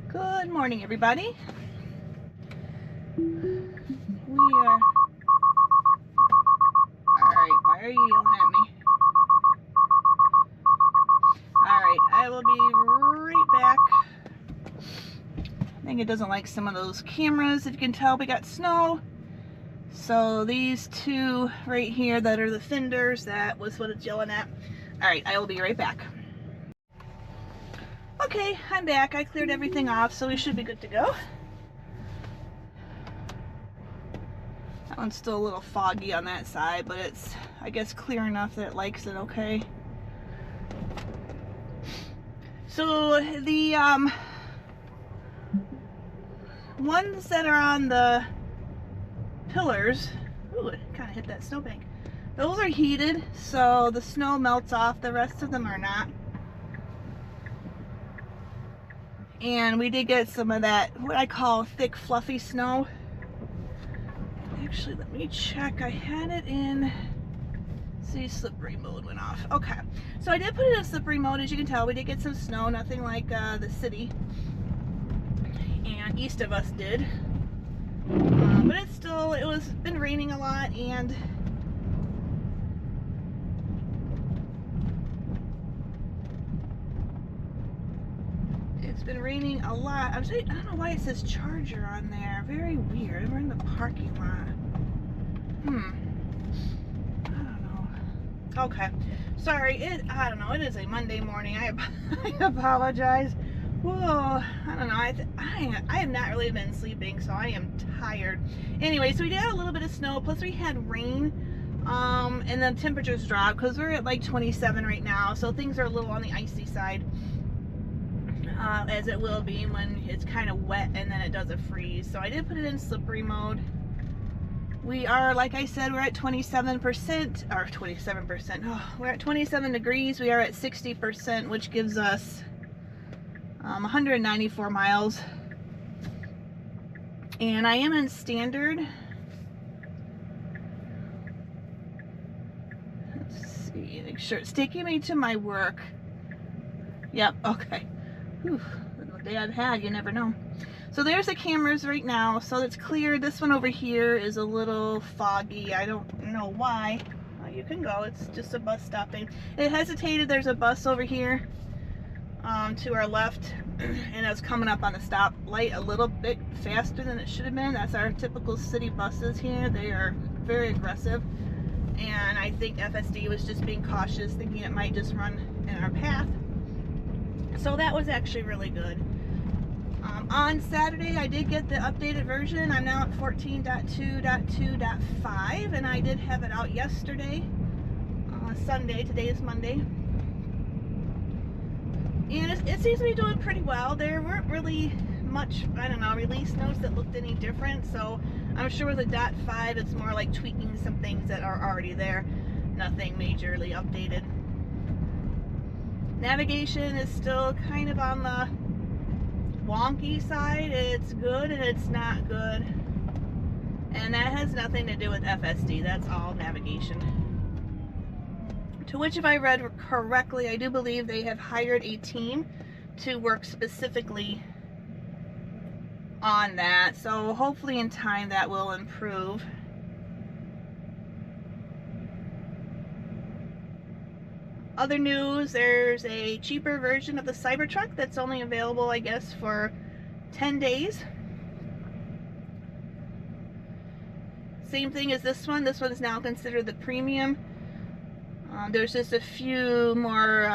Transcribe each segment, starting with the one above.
Good morning, everybody. We are... Alright, why are you yelling at me? Alright, I will be right back. I think it doesn't like some of those cameras. If you can tell, we got snow. So these two right here that are the fenders, that was what it's yelling at. Alright, I will be right back. Okay, I'm back. I cleared everything off, so we should be good to go. That one's still a little foggy on that side, but it's, I guess, clear enough that it likes it okay. So the ones that are on the pillars, ooh, it kind of hit that snowbank. Those are heated, so the snow melts off. The rest of them are not. And we did get some of that, what I call thick, fluffy snow. Actually, let me check. I had it in, see, slippery mode went off. Okay, so I did put it in slippery mode. As you can tell, we did get some snow, nothing like the city and east of us did. But it's still, it was been raining a lot, and it's been raining a lot. I don't know why it says charger on there. Very weird. We're in the parking lot. I don't know. Okay. Sorry. I don't know. It is a Monday morning. I apologize. Whoa. I don't know. I have not really been sleeping, so I am tired. Anyway, so we did have a little bit of snow. Plus we had rain. And then temperatures dropped because we're at like 27 right now. So things are a little on the icy side. As it will be when it's kind of wet and then it doesn't freeze. So I did put it in slippery mode. We are, like I said, we're at 27%, or 27%. Oh, we're at 27 degrees. We are at 60%, which gives us 194 miles. And I am in standard. Let's see, make sure it's taking me to my work. Yep, okay. Whew, the day I've had, you never know. So there's the cameras right now, so it's clear. This one over here is a little foggy. I don't know why. You can go, it's just a bus stopping. It hesitated. There's a bus over here to our left, and it's coming up on the stop light a little bit faster than it should have been. That's our typical city buses here. They are very aggressive, and I think FSD was just being cautious, thinking it might just run in our path. So that was actually really good. On Saturday, I did get the updated version. I'm now at 14.2.2.5, and I did have it out yesterday, Sunday. Today is Monday. And it seems to be doing pretty well. There weren't really much, I don't know, release notes that looked any different. So I'm sure with a .5, it's more like tweaking some things that are already there. Nothing majorly updated. Navigation is still kind of on the wonky side. It's good and it's not good. And that has nothing to do with FSD. That's all navigation. To which, if I read correctly, I do believe they have hired a team to work specifically on that. So hopefully in time that will improve. Other news, there's a cheaper version of the Cybertruck that's only available, I guess, for 10 days. Same thing as this one. This one is now considered the premium. There's just a few more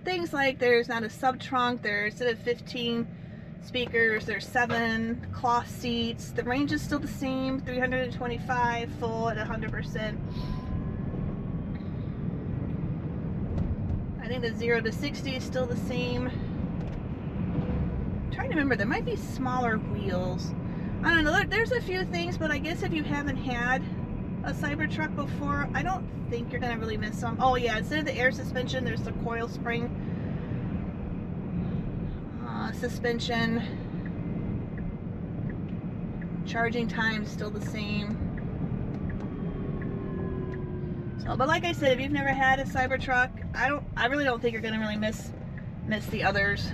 things, like there's not a sub-trunk. There's, instead of 15 speakers, there's 7 cloth seats. The range is still the same, 325 full at 100%. I think the 0 to 60 is still the same. I'm trying to remember, there might be smaller wheels. I don't know, there's a few things, but I guess if you haven't had a Cybertruck before, I don't think you're gonna really miss some. Oh yeah, instead of the air suspension, there's the coil spring suspension. Charging time is still the same. So, but like I said, if you've never had a Cybertruck, I really don't think you're gonna really miss the others.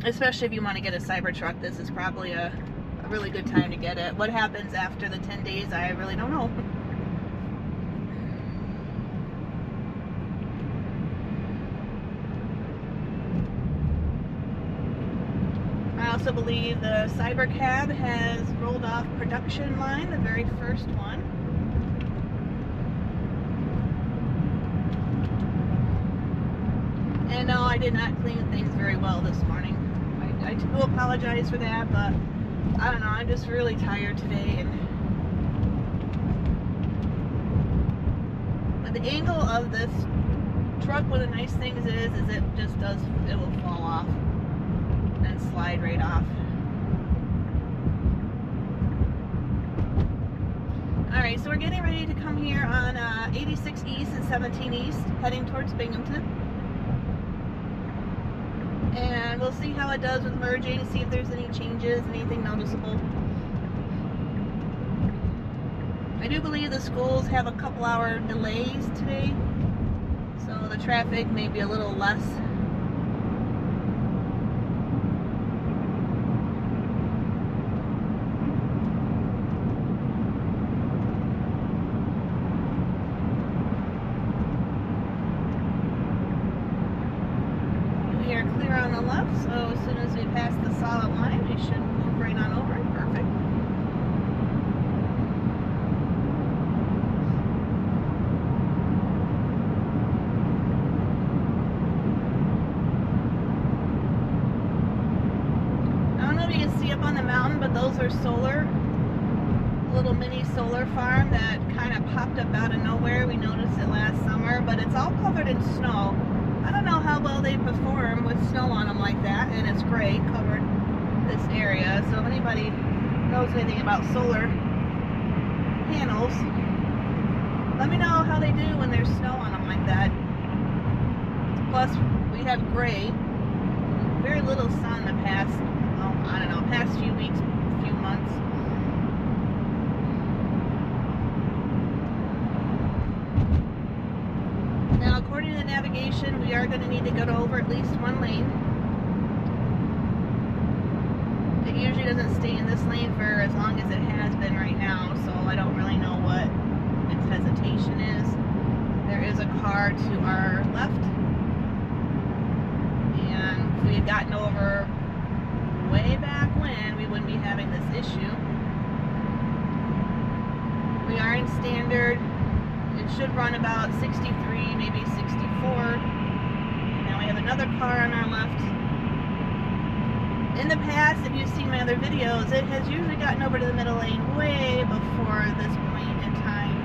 especially if you want to get a Cybertruck, this is probably a really good time to get it. What happens after the 10 days, I really don't know. I also believe the Cybercab has rolled off production line, the very first one. And no, I did not clean things very well this morning. I do apologize for that, but I don't know, I'm just really tired today. But the angle of this truck, one of the nice things is it just does, it will fall off and slide right off. Alright, so we're getting ready to come here on 86 East and 17 East, heading towards Binghamton. And we'll see how it does with merging, see if there's any changes, anything noticeable. I do believe the schools have a couple hour delays today, so the traffic may be a little less. We are clear on the left, so as soon as we pass the solid line, we should move right on over. Perfect. I don't know if you can see up on the mountain, but those are solar, little mini solar farm that kind of popped up out of nowhere. We noticed it last summer, but it's all covered in snow. I don't know how well they perform with snow on them like that, and it's gray covered this area. So if anybody knows anything about solar panels, let me know how they do when there's snow on them like that. Plus, we have gray, very little sun the past, well, I don't know, past few weeks, few months. Now, according to the navigation, we are going to need to go over at least one lane. It usually doesn't stay in this lane for as long as it has been right now, so I don't really know what its hesitation is. There is a car to our left, and if we had gotten over way back when, we wouldn't be having this issue. We are in standard. It should run about 63, maybe 64. Now we have another car on our left. In the past, if you've seen my other videos, it has usually gotten over to the middle lane way before this point in time.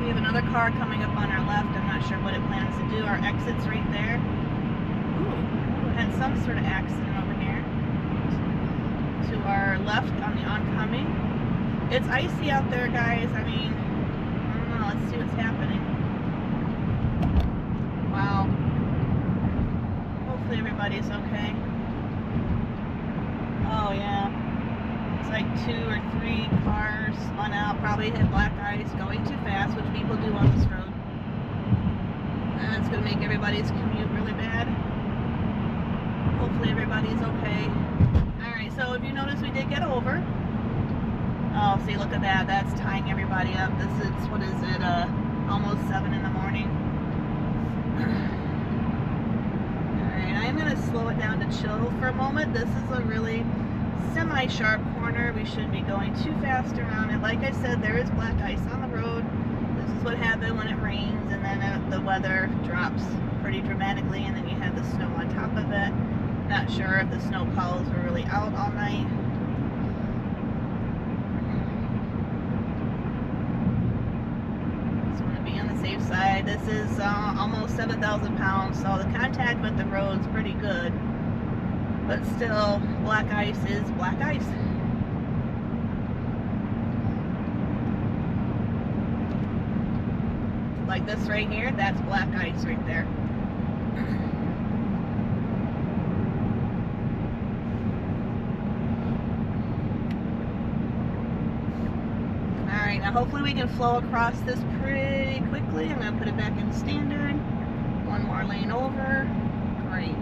We have another car coming up on our left. I'm not sure what it plans to do. Our exit's right there. Ooh, we had some sort of accident over here. To our left on the oncoming. It's icy out there, guys. I mean, I don't know. Let's see what's happening. Wow. Hopefully everybody's okay. Oh, yeah. It's like 2 or 3 cars spun out. Probably hit black ice going too fast, which people do on this road. And it's going to make everybody's commute really bad. Hopefully everybody's okay. Alright, so if you notice, we did get over. Oh, see, look at that. That's tying everybody up. This is, what is it, almost 7 in the morning. Alright, I'm going to slow it down to chill for a moment. This is a really semi-sharp corner. We shouldn't be going too fast around it. Like I said, there is black ice on the road. This is what happens when it rains, and then the weather drops pretty dramatically, and then you have the snow on top of it. Not sure if the snow plows were really out all night. Safe side. This is almost 7,000 pounds, so the contact with the road's pretty good, but still, black ice is black ice. Like this right here, that's black ice right there. Now hopefully we can flow across this pretty quickly. I'm going to put it back in standard. One more lane over. Great.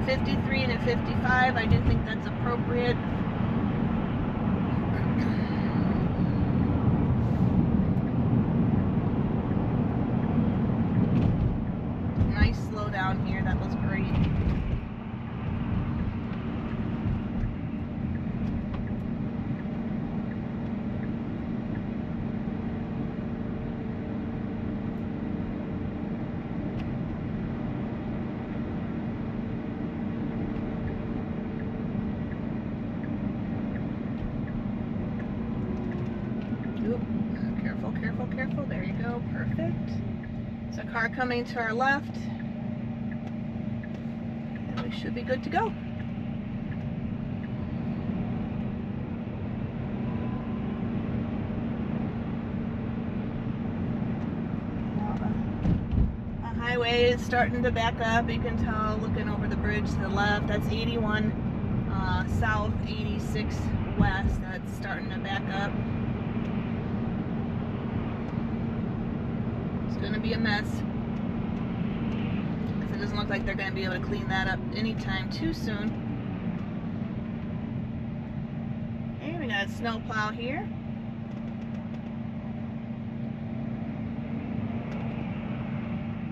53 and a 55. I do think that's appropriate. Nice slow down here. That was great. Careful, careful, careful. There you go. Perfect. There's a car coming to our left. And we should be good to go. The highway is starting to back up. You can tell looking over the bridge to the left. That's 81 south, 86 west. That's starting to back up. Going to be a mess because it doesn't look like they're going to be able to clean that up anytime too soon. Okay, we got a snow plow here.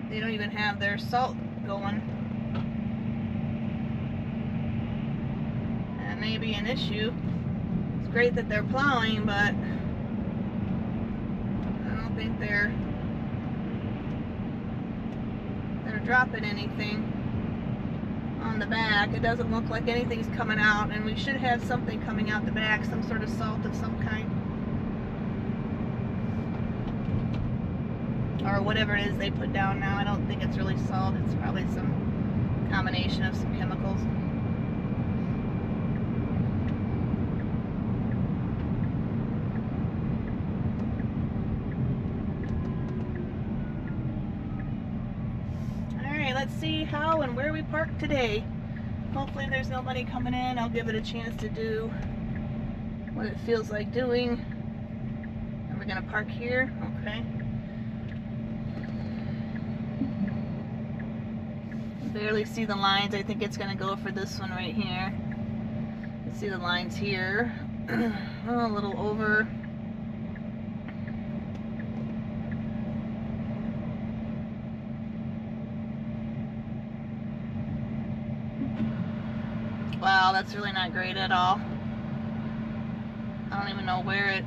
They don't even have their salt going. That may be an issue. It's great that they're plowing, but I don't think they're dropping anything on the back. It doesn't look like anything's coming out, and we should have something coming out the back, some sort of salt of some kind, or whatever it is they put down now. I don't think it's really salt. It's probably some combination of some chemicals. Let's see how and where we park today. Hopefully there's nobody coming in. I'll give it a chance to do what it feels like doing. And we're gonna park here. Okay. Barely see the lines. I think it's gonna go for this one right here. You see the lines here. Oh, a little over. Wow, that's really not great at all. I don't even know where it,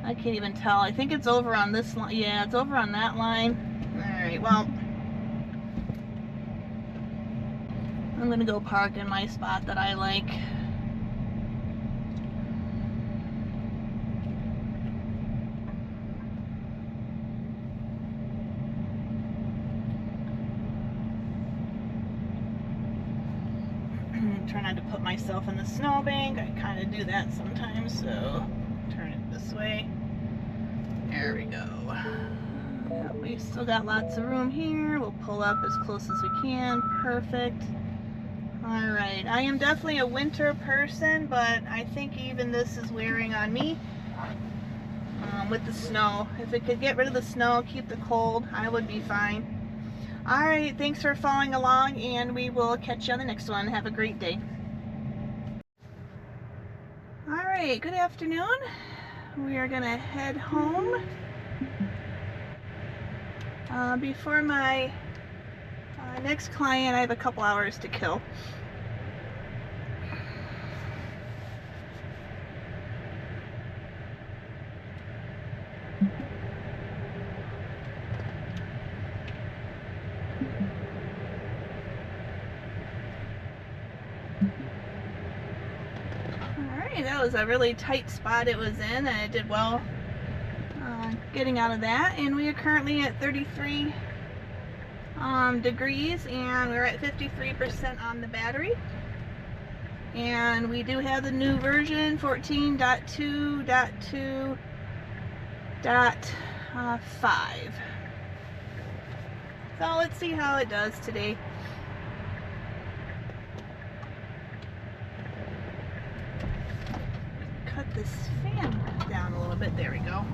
I can't even tell. I think it's over on this line. Yeah, it's over on that line. Alright, well, I'm gonna go park in my spot that I like. Try not to put myself in the snowbank. I kind of do that sometimes, so turn it this way. There we go. Yep, we still got lots of room here. We'll pull up as close as we can. Perfect. Alright, I am definitely a winter person, but I think even this is wearing on me with the snow. If it could get rid of the snow, keep the cold, I would be fine. Alright, thanks for following along, and we will catch you on the next one. Have a great day. Alright, good afternoon. We are going to head home. Before my next client, I have a couple hours to kill. That was a really tight spot it was in, and it did well getting out of that. And we are currently at 33 degrees, and we're at 53% on the battery. And we do have the new version 14.2.2.5. So let's see how it does today. Cut this fan down a little bit. There we go.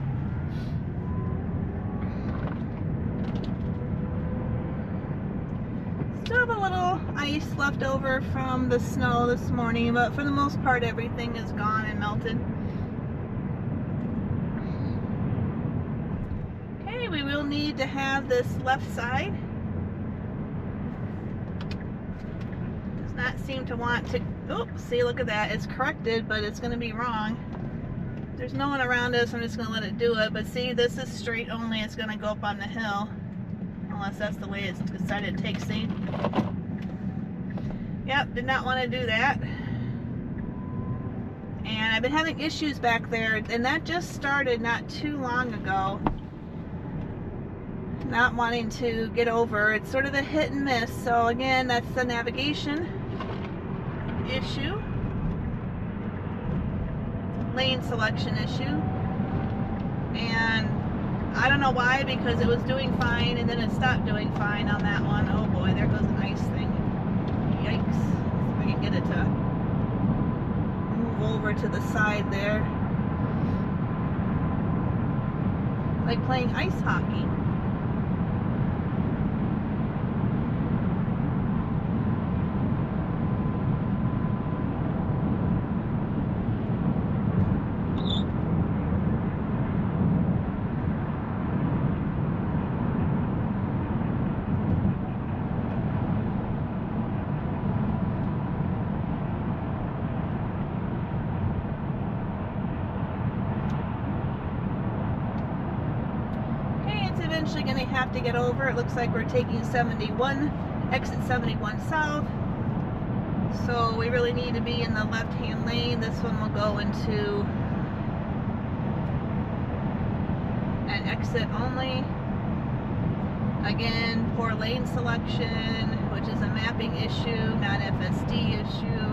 Still have a little ice left over from the snow this morning, but for the most part everything is gone and melted. Okay, we will need to have this left side. Does not seem to want to, oh, see, look at that, it's corrected, but it's going to be wrong. There's no one around us, I'm just going to let it do it, but see, this is straight only, it's going to go up on the hill. Unless that's the way it's decided to take scene. Yep, did not want to do that. And I've been having issues back there, and that just started not too long ago. Not wanting to get over. It's sort of a hit and miss. So again, that's the navigation issue. Lane selection issue. And I don't know why, because it was doing fine and then it stopped doing fine on that one. Oh boy, there goes an ice thing. Yikes. If I can get it to move over to the side there. Like playing ice hockey. Eventually going to have to get over. It looks like we're taking 71, exit 71 south. So we really need to be in the left-hand lane. This one will go into an exit only. Again, poor lane selection, which is a mapping issue, not FSD issue.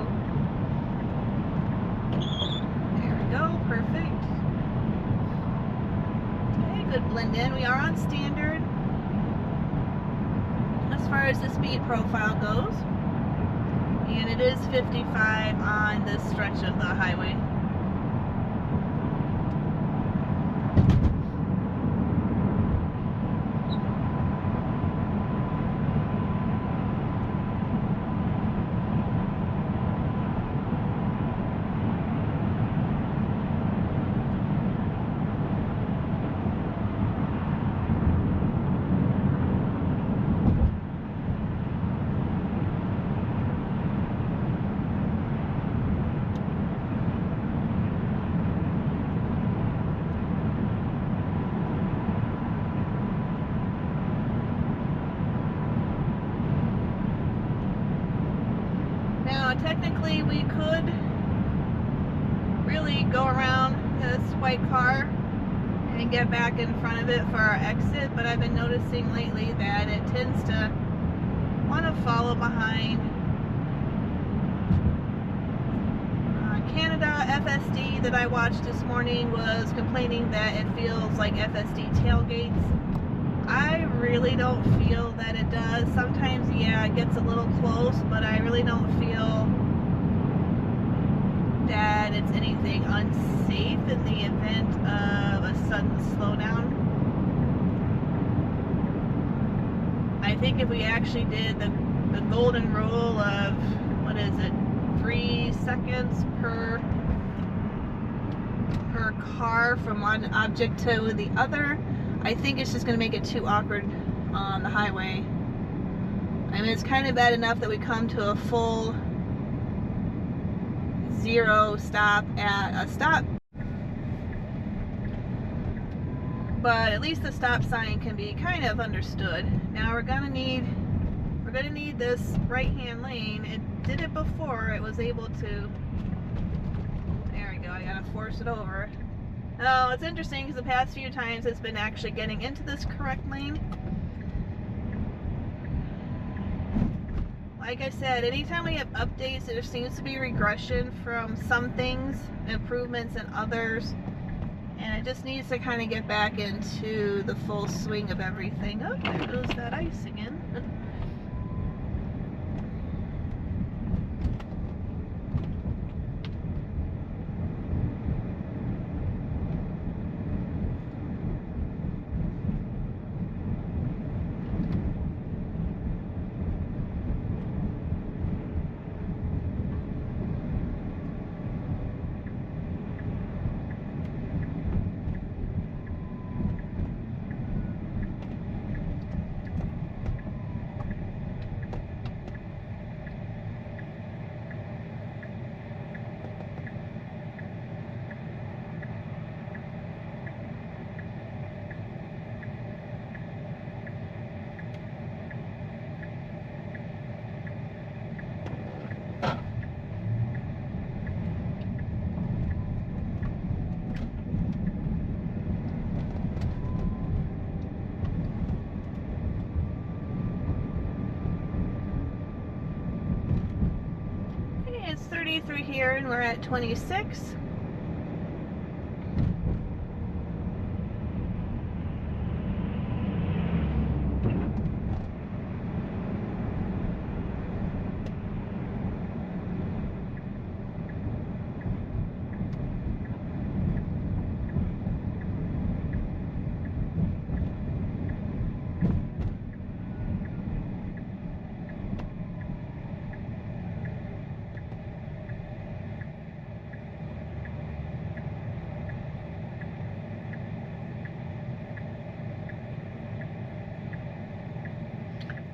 There we go, perfect. Good blend in. We are on standard as far as the speed profile goes, and it is 55 on this stretch of the highway. Technically, we could really go around this white car and get back in front of it for our exit, but I've been noticing lately that it tends to want to follow behind. Canada FSD that I watched this morning was complaining that it feels like FSD tailgates. I really don't feel that it does. Sometimes, yeah, it gets a little close, but I really don't feel that it's anything unsafe in the event of a sudden slowdown. I think if we actually did the golden rule of, what is it, 3 seconds per car from one object to the other, I think it's just going to make it too awkward on the highway. I mean, it's kind of bad enough that we come to a full 0 stop at a stop, but at least the stop sign can be kind of understood. Now we're gonna need this right-hand lane. It did it before. It was able to. There we go. I gotta force it over. Oh, it's interesting because the past few times it's been actually getting into this correct lane. Like I said, anytime we have updates, there seems to be regression from some things, improvements in others, and it just needs to kind of get back into the full swing of everything. Oh, there goes that ice again. halfway through here and we're at 26.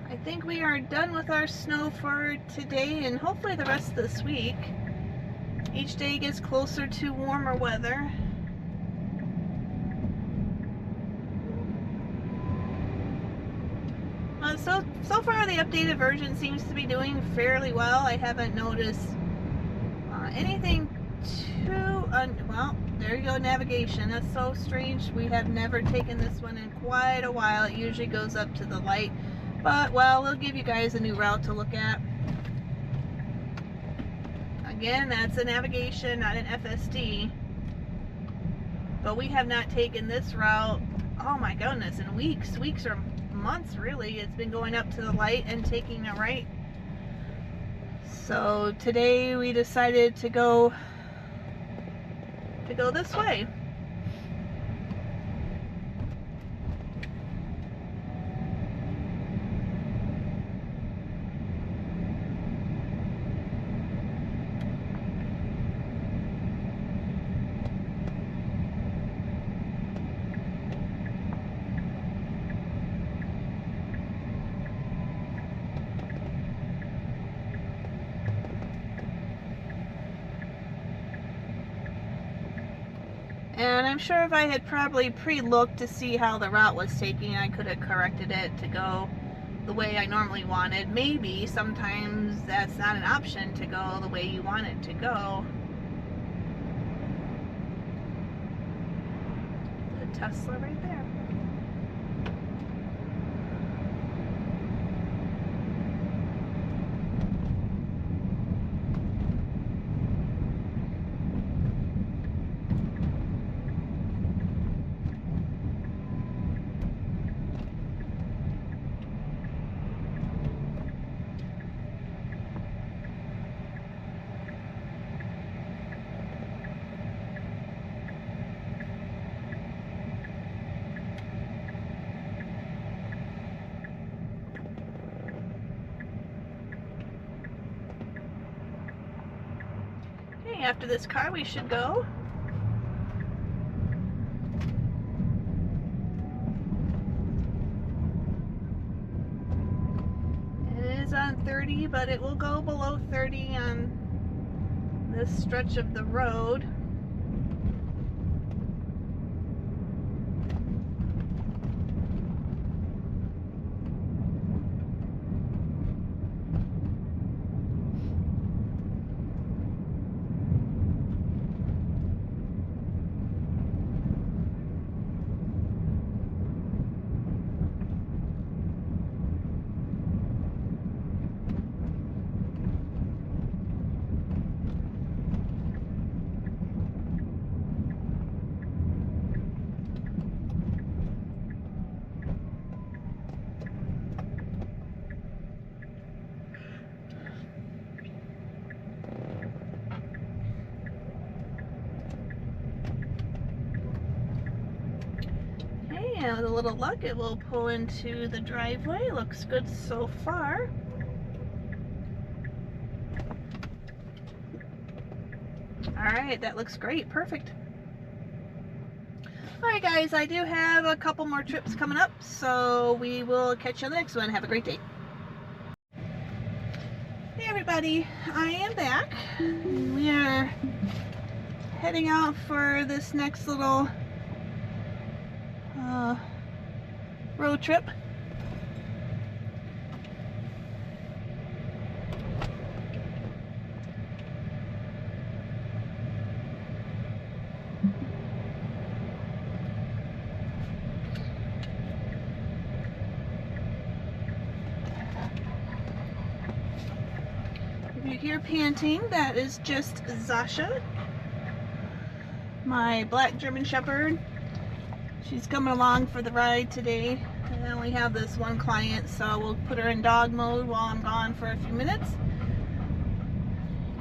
I think we are done with our snow for today and hopefully the rest of this week. Each day gets closer to warmer weather. So far the updated version seems to be doing fairly well. I haven't noticed anything too, well, there you go, navigation. That's so strange. We have never taken this one in quite a while. It usually goes up to the light. But, well, we'll give you guys a new route to look at. Again, that's a navigation, not an FSD. But we have not taken this route, oh my goodness, in weeks or months really. It's been going up to the light and taking a right. So today we decided to go this way. And I'm sure if I had probably pre-looked to see how the route was taking, I could have corrected it to go the way I normally wanted. Maybe sometimes that's not an option to go the way you want it to go. The Tesla right there. After this car we should go. It is on 30, but it will go below 30 on this stretch of the road. And with a little luck, it will pull into the driveway. Looks good so far. Alright, that looks great. Perfect. Alright guys, I do have a couple more trips coming up, so we will catch you on the next one. Have a great day. Hey everybody, I am back. We are heading out for this next little road trip. If you hear panting, that is just Zasha, my black German Shepherd. She's coming along for the ride today. I only have this one client, so we'll put her in dog mode while I'm gone for a few minutes.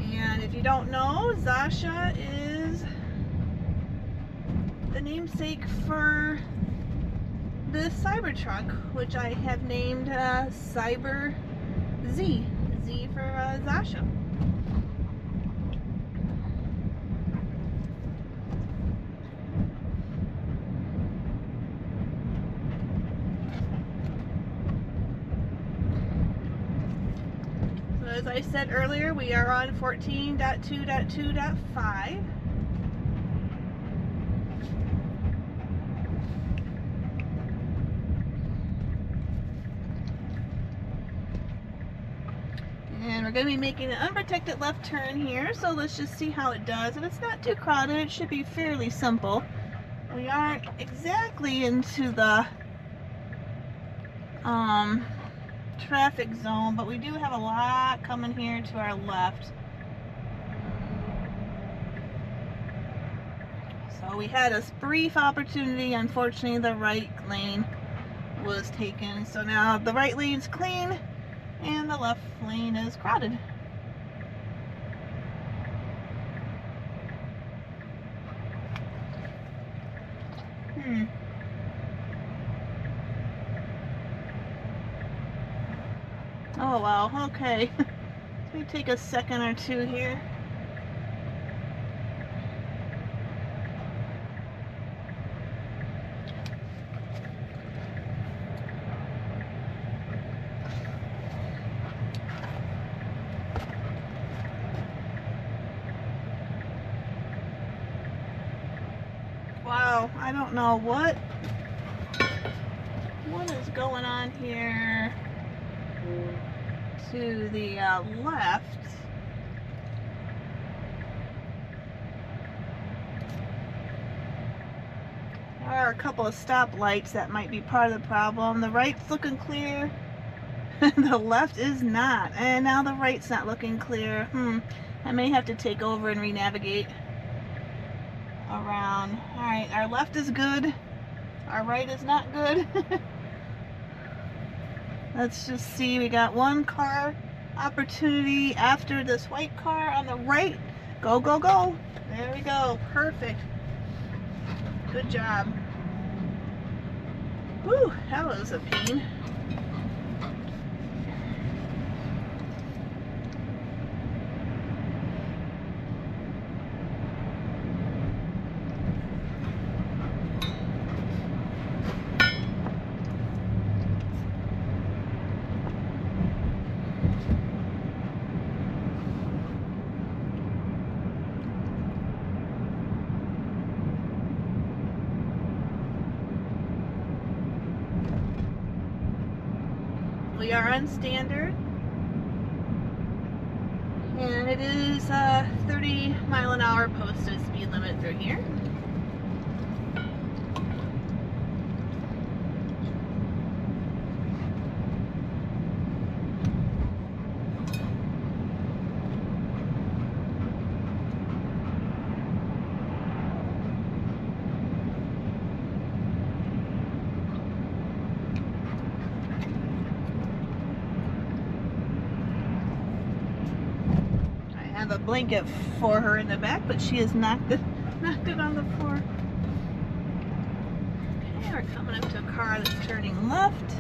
And if you don't know, Zasha is the namesake for this Cybertruck, which I have named Cyber Z. Z for Zasha. So as I said earlier, we are on 14.2.2.5. And we're going to be making an unprotected left turn here, so let's just see how it does. If it's not too crowded, it should be fairly simple. We aren't exactly into the traffic zone, but we do have a lot coming here to our left. So we had a brief opportunity. Unfortunately, the right lane was taken. So now the right lane's clean and the left lane is crowded. Oh wow, okay. Let me take a second or two here. Wow, I don't know what is going on here to the left. There are a couple of stoplights that might be part of the problem. The right's looking clear, the left is not, and now the right's not looking clear. I may have to take over and re-navigate around. Alright, our left is good, our right is not good. Let's just see, we got one car opportunity after this white car on the right. Go, go, go. There we go. Perfect. Good job. Whew, that was a pain. We are on standard, and it is 30 mile an hour posted speed limit through here. I have a blanket for her in the back, but she has knocked it on the floor. Okay, we're coming up to a car that's turning left.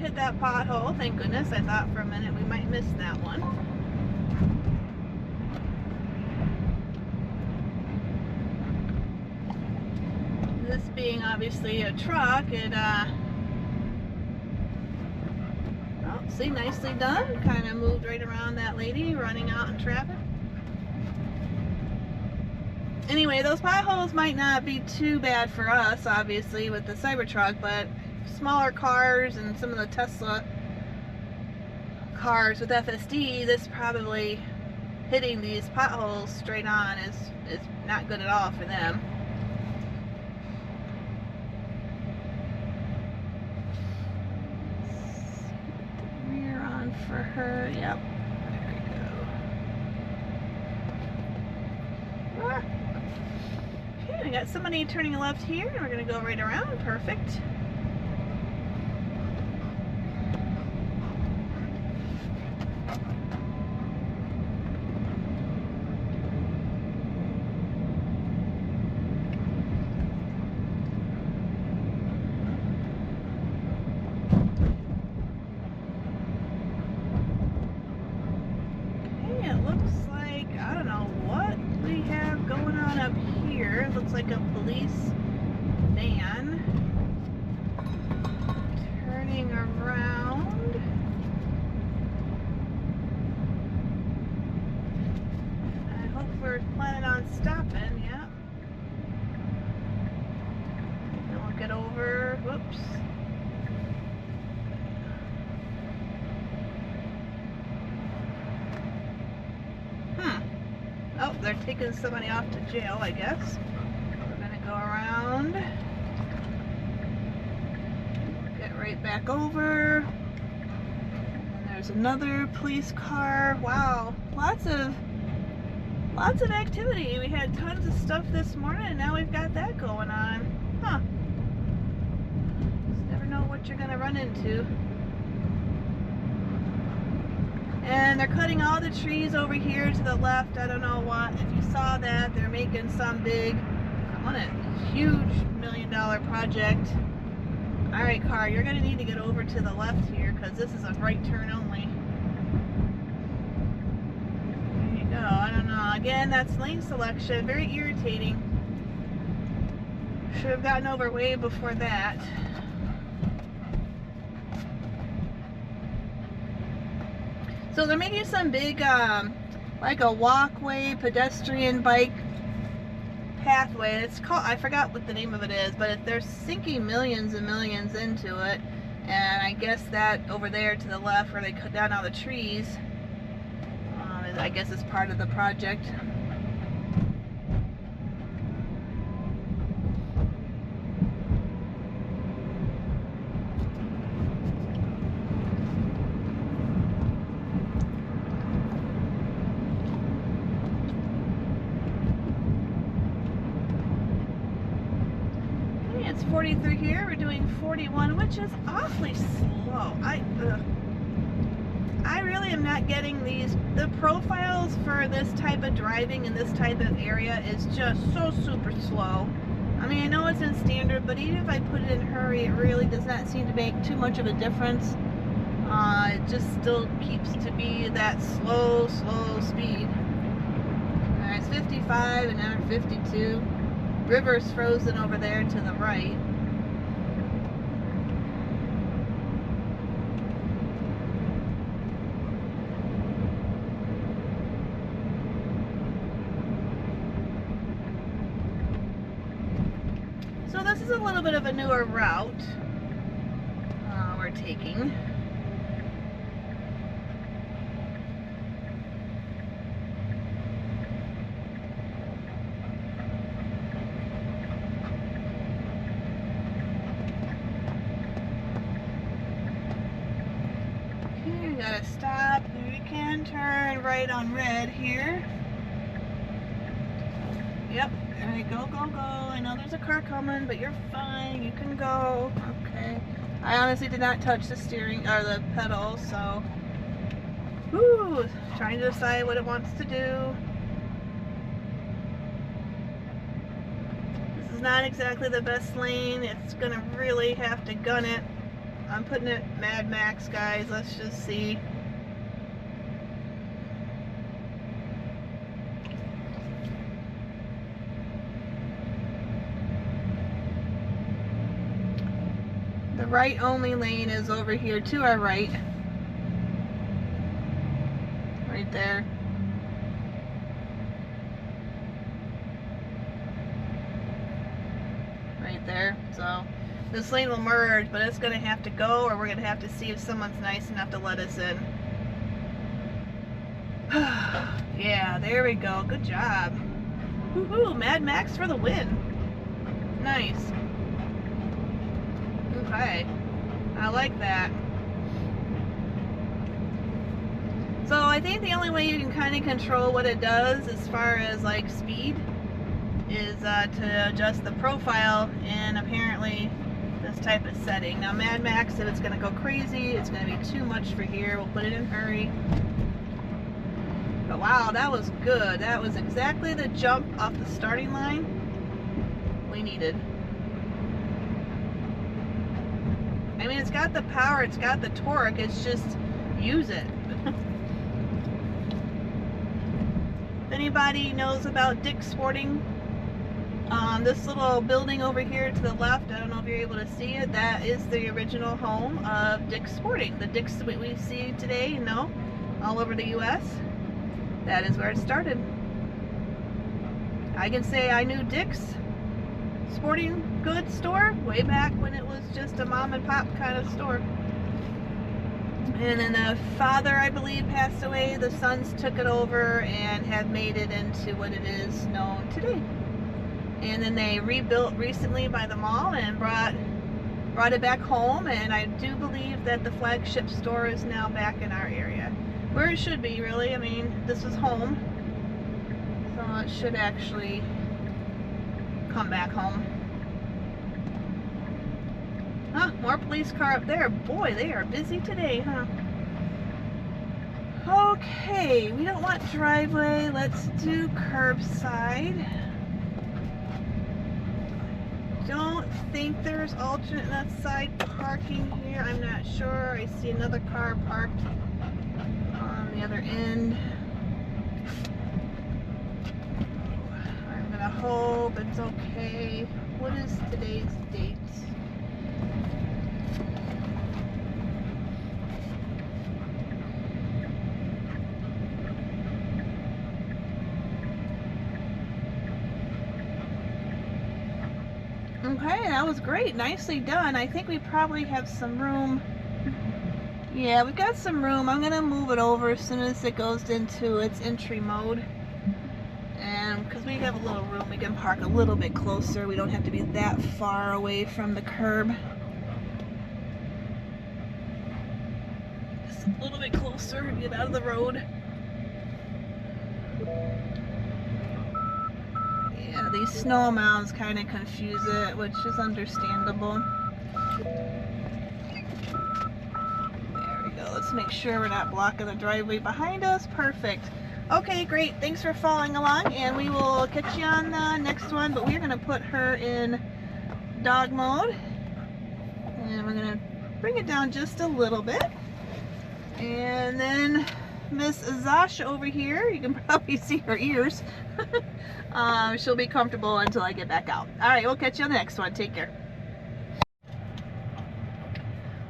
hit that pothole. Thank goodness. I thought for a minute we might miss that one. This being obviously a truck, it oh, see, nicely done. Kind of moved right around that lady running out in traffic. Anyway, those potholes might not be too bad for us, obviously, with the Cybertruck, but smaller cars and some of the Tesla cars with FSD, this probably hitting these potholes straight on is not good at all for them. Rear on for her, yep. There we go. Ah. Okay, we got somebody turning left here, and we're going to go right around. Perfect. Okay, it looks like, I don't know what we have going on up here. Looks like a police van turning around. I hope we're planning on stopping, yeah. Then we'll get over, whoops. Oh, they're taking somebody off to jail, I guess. We're gonna go around. Get right back over. And there's another police car. Wow, lots of activity. We had tons of stuff this morning, and now we've got that going on. Huh. Just never know what you're gonna run into. And they're cutting all the trees over here to the left. I don't know what. If you saw that, they're making some big, huge $1 million project. Alright, car, you're going to need to get over to the left here because this is a right turn only. There you go. I don't know. Again, that's lane selection. Very irritating. Should have gotten over way before that. So they're making some big, like a walkway, pedestrian, bike pathway. It's called, I forgot what the name of it is, but they're sinking millions and millions into it. And I guess that over there to the left where they cut down all the trees, I guess is part of the project. It's 43 here. We're doing 41, which is awfully slow. I really am not getting these. The profiles for this type of driving in this type of area is just so super slow. I mean, I know it's in standard, but even if I put it in hurry, it really does not seem to make too much of a difference. It just still keeps to be that slow speed. Alright, it's 55 and now we're 52. River's frozen over there to the right. So this is a little bit of a newer route we're taking. Gotta stop. We can turn right on red here. Yep, there you go, go. I know there's a car coming, but you're fine. You can go. Okay. I honestly did not touch the steering or the pedal, so. Whoo! Trying to decide what it wants to do. This is not exactly the best lane. It's gonna really have to gun it. I'm putting it Mad Max, guys. Let's just see. The right only lane is over here to our right. Right there. Right there. So this lane will merge, but it's going to have to go, or we're going to have to see if someone's nice enough to let us in. Yeah, there we go. Good job. Woohoo! Mad Max for the win. Nice. Okay. I like that. So I think the only way you can kind of control what it does as far as like speed is to adjust the profile in apparently this type of setting. Now Mad Max, if it's going to go crazy, it's going to be too much for here. We'll put it in hurry. But wow, that was good. That was exactly the jump off the starting line we needed. I mean, it's got the power, it's got the torque, it's just use it. If anybody knows about Dick's Sporting, this little building over here to the left, I don't know if you're able to see it, that is the original home of Dick's Sporting. The Dick's that we see today, you know, all over the US, that is where it started. I can say I knew Dick's Sporting Goods store way back when it was just a mom and pop kind of store. And then the father, I believe, passed away. The sons took it over and have made it into what it is known today. And then they rebuilt recently by the mall and brought it back home, and I do believe that the flagship store is now back in our area. Where it should be, really. I mean, this is home. So it should actually come back home. Huh, more police car up there. Boy, they are busy today, huh? Okay, we don't want driveway. Let's do curbside. Don't think there's alternate left side parking here. I'm not sure. I see another car parked on the other end. I'm gonna hope it's okay. What is today's date? Okay, that was great. Nicely done. I think we probably have some room. Yeah, we've got some room. I'm going to move it over as soon as it goes into its entry mode. And because we have a little room, we can park a little bit closer. We don't have to be that far away from the curb. Just a little bit closer and get out of the road. Yeah, these snow mounds kind of confuse it, which is understandable. There we go. Let's make sure we're not blocking the driveway behind us. Perfect. Okay, great. Thanks for following along, and we will catch you on the next one. But we're going to put her in dog mode, and we're going to bring it down just a little bit. And then Miss Zasha over here, you can probably see her ears. She'll be comfortable until I get back out. All right, we'll catch you on the next one. Take care.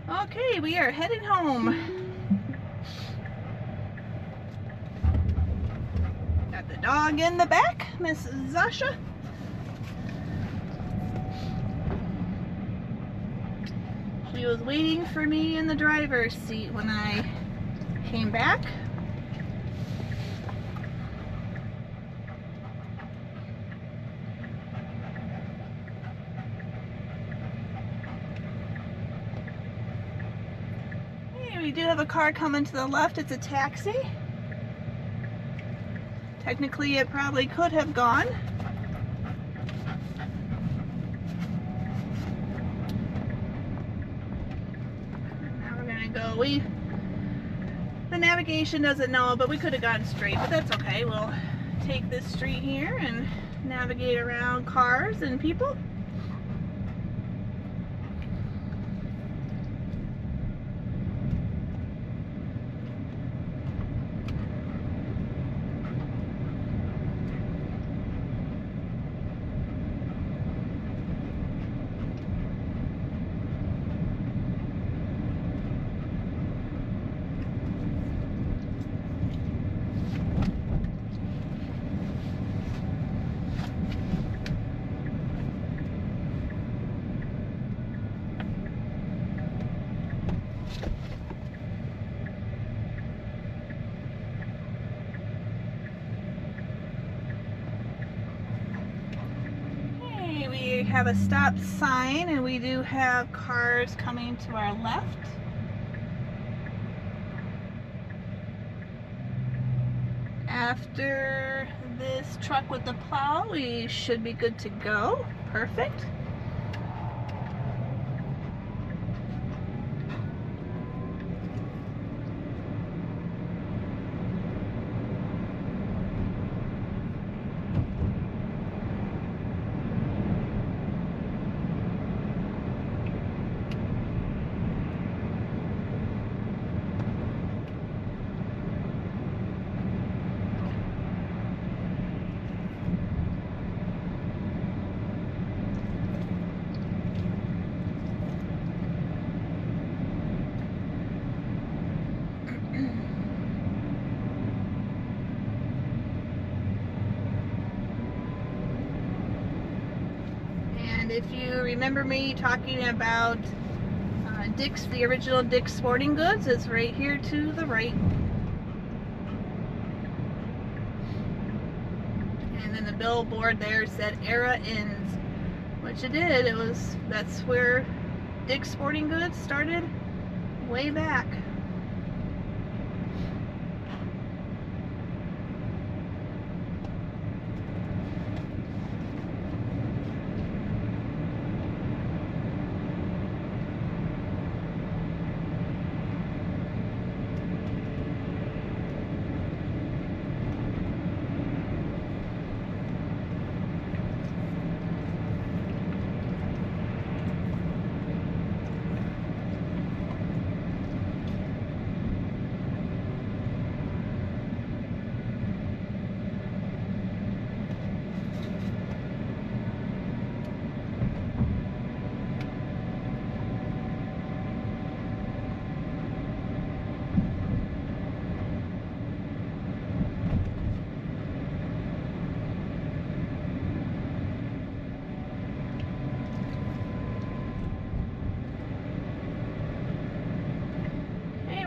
Okay, we are heading home. Got the dog in the back, Miss Zasha. She was waiting for me in the driver's seat when I came back. We do have a car coming to the left. It's a taxi. Technically, it probably could have gone. Now we're gonna go. The navigation doesn't know, but we could have gone straight, but that's okay. We'll take this street here and navigate around cars and people. we have a stop sign, and we do have cars coming to our left. After this truck with the plow, we should be good to go. Perfect. And if you remember me talking about Dick's, the original Dick's Sporting Goods, it's right here to the right. And then the billboard there said Era Ends, which it did. That's where Dick's Sporting Goods started way back.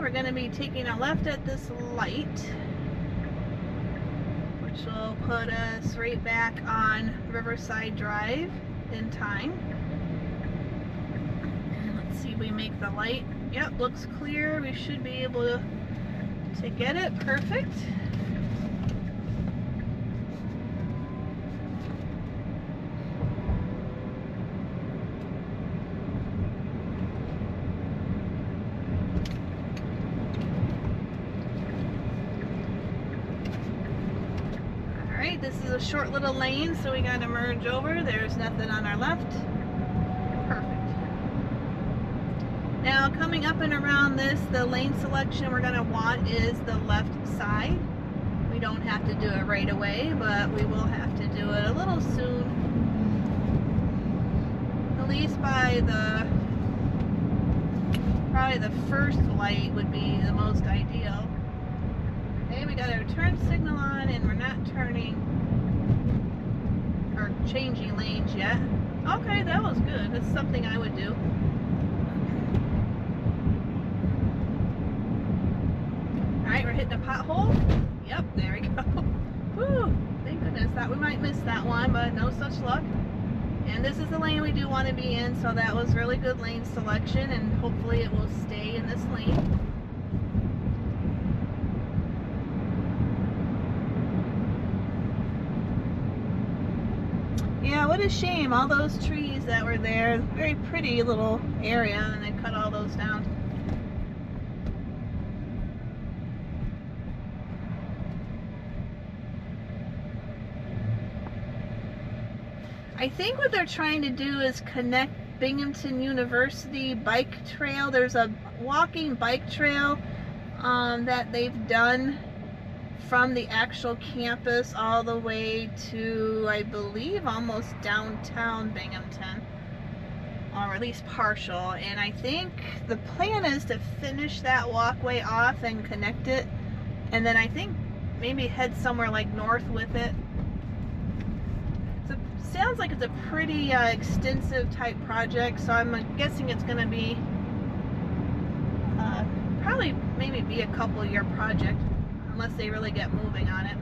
We're going to be taking a left at this light, which will put us right back on Riverside Drive in time. Let's see if we make the light. Yep, looks clear. We should be able to get it. Perfect. This is a short little lane, so we got to merge over. There's nothing on our left. Perfect. Now, coming up and around this, the lane selection we're going to want is the left side. We don't have to do it right away, but we will have to do it a little soon. At least by probably the first light would be the most ideal. Okay, we got our turn signal on, and we're not turning or changing lanes yet. Okay, that was good. That's something I would do. Alright, we're hitting a pothole. Yep, there we go. Whew, thank goodness. Thought we might miss that one, but no such luck. And this is the lane we do want to be in, so that was really good lane selection, and hopefully it will stay in this lane. Yeah, what a shame. All those trees that were there, very pretty little area, and they cut all those down. I think what they're trying to do is connect Binghamton University bike trail. There's a walking bike trail that they've done from the actual campus all the way to, I believe, almost downtown Binghamton, or at least partial. And I think the plan is to finish that walkway off and connect it, and then I think maybe head somewhere like north with it. Sounds like it's a pretty extensive type project, so I'm guessing it's going to be probably maybe be a couple-year project, unless they really get moving on it.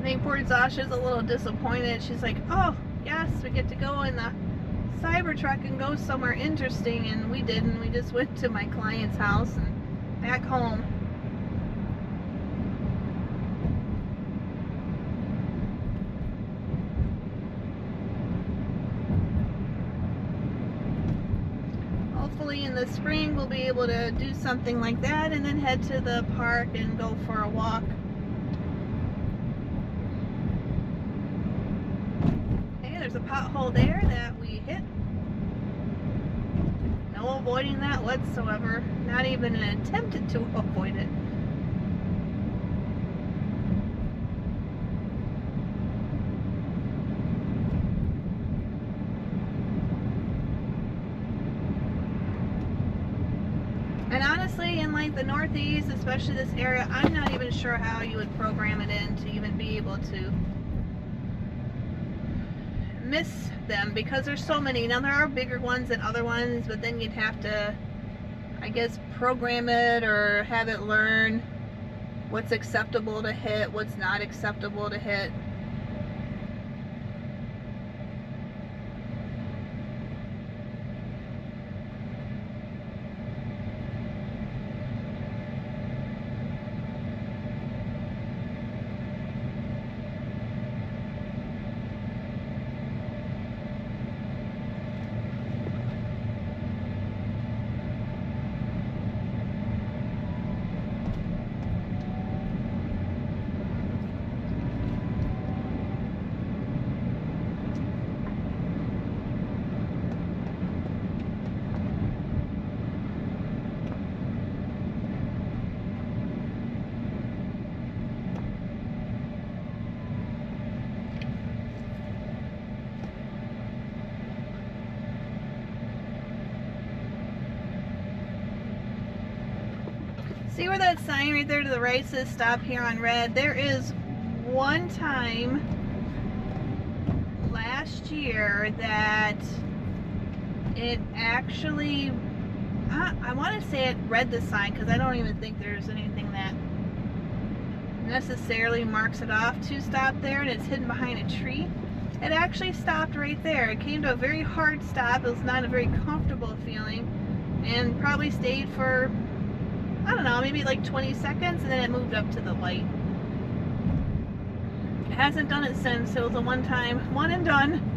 think poor Zasha's a little disappointed. She's like, oh, yes, we get to go in the Cybertruck and go somewhere interesting, and we didn't. We just went to my client's house and back home. Hopefully in the spring we'll be able to do something like that and then head to the park and go for a walk. Hey, there's a pothole there that we hit. No avoiding that whatsoever. Not even an attempt to avoid it. And honestly, in like the Northeast, especially this area, I'm not even sure how you would program it in to even be able to miss them, because there's so many. Now there are bigger ones than other ones, but then you'd have to, I guess, program it or have it learn what's acceptable to hit, what's not acceptable to hit. See where that sign right there to the right says stop here on red? There is one time last year that it actually, I want to say it read the sign, because I don't even think there's anything that necessarily marks it off to stop there, and it's hidden behind a tree. It actually stopped right there. It came to a very hard stop. It was not a very comfortable feeling, and probably stayed for, I don't know, maybe like 20 seconds, and then it moved up to the light. It hasn't done it since. It was a one-time, one and done.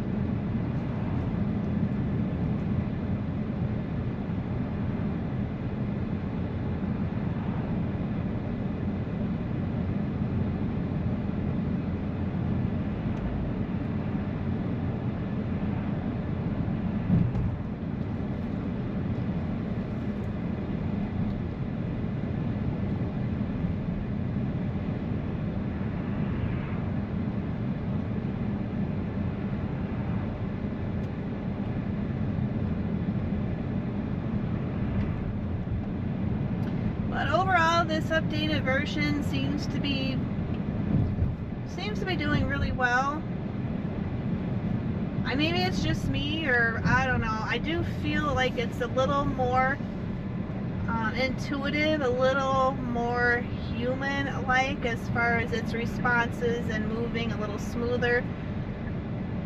But overall, this updated version seems to be doing really well. Maybe it's just me, or I don't know. I do feel like it's a little more intuitive, a little more human-like as far as its responses and moving a little smoother.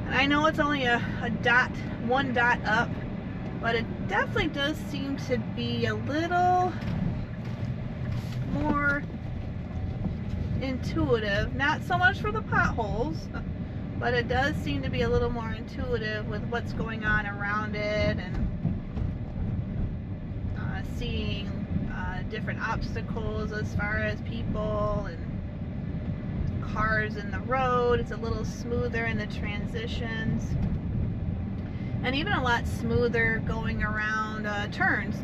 And I know it's only one dot up, but it definitely does seem to be a little more intuitive. Not so much for the potholes, but it does seem to be a little more intuitive with what's going on around it, and seeing different obstacles as far as people and cars in the road. It's a little smoother in the transitions, and even a lot smoother going around turns.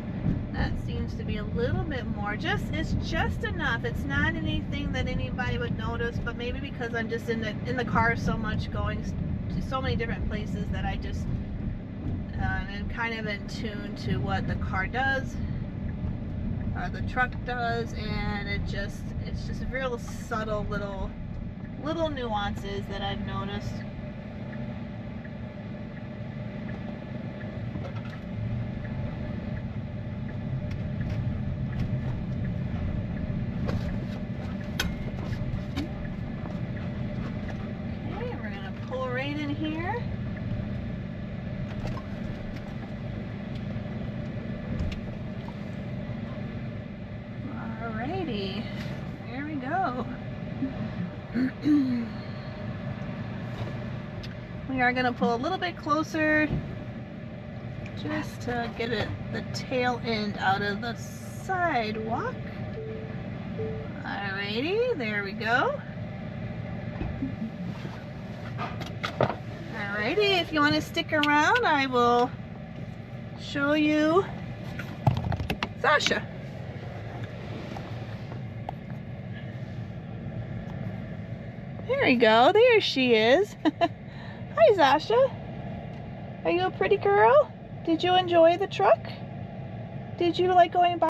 That seems to be a little bit more, it's just enough. It's not anything that anybody would notice, but maybe because I'm just in the car so much, going to so many different places, that I just am kind of in tune to what the car does, or the truck does, and it's just real subtle little nuances that I've noticed. We are going to pull a little bit closer just to get the tail end out of the sidewalk. Alrighty, there we go. Alrighty, if you want to stick around, I will show you Zasha. There we go, there she is. Hi Zasha. Are you a pretty girl? Did you enjoy the truck? Did you like going by?